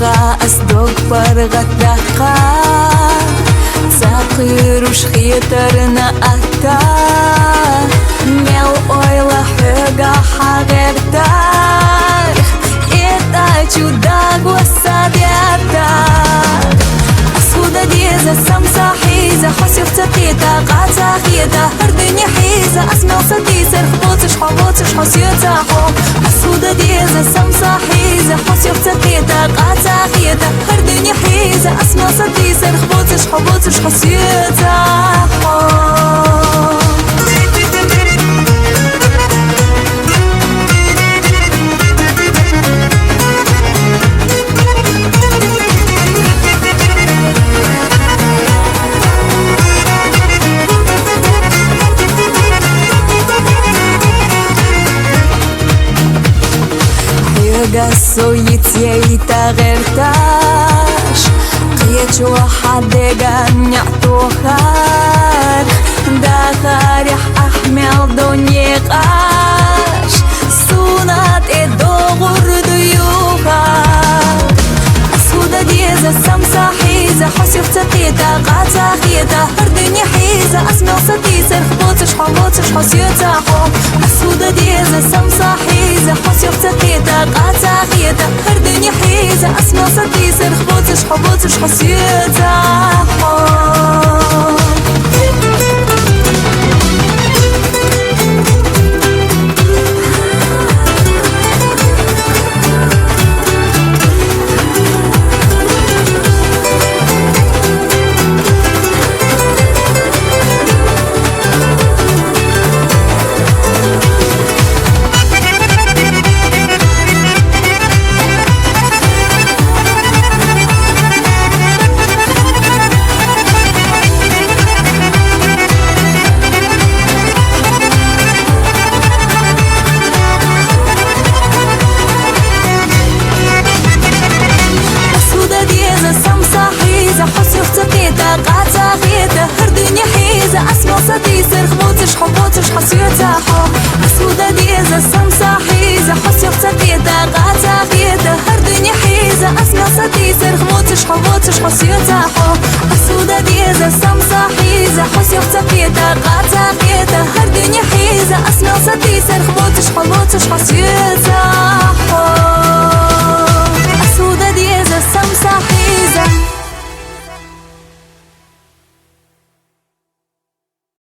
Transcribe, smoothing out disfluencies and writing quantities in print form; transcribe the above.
Ха асток паргатаха Цақируш хитарна ата Мел ойла хыга хагертар Это чудо госадятар Асхуда деза сам сахьии Хосев цатита قاعدة هردني حيزة أسمع صدي سر خبوتش حسيت عقو أسودة ديزة سمسة حيزة حسيت تقيتة قاعدة هردني حيزة أسمع صدي سر خبوتش حسيت عقو Гасует ей тагерташ Қиечу хадега нятухар Дахарях ахмел дунеқаш Сунат эдоғур дуюхар Асхуда деза сам сахьии Хосев цақита قاعدة هردني حيزة أسمع صدي سر خبوتش حسيت عقو أسودة ديزة سم سحيزة حسيت تقيتة قاعدة هردني حيزة أسمع صدي سر خبوتش حسيت عقو قاعدة هردني حيزة أسمع صدي سر خبوتش حسيت عقو أسودة ديزة سم سحيزة حسيت تقيتة قاعدة هردني حيزة أسمع صدي سر خبوتش حسيت عقو أسودة ديزة سم سحيزة حسيت تقيتة قاعدة هردني حيزة أسمع صدي سر خبوتش حسيت عقو أسودة ديزة سم سحيزة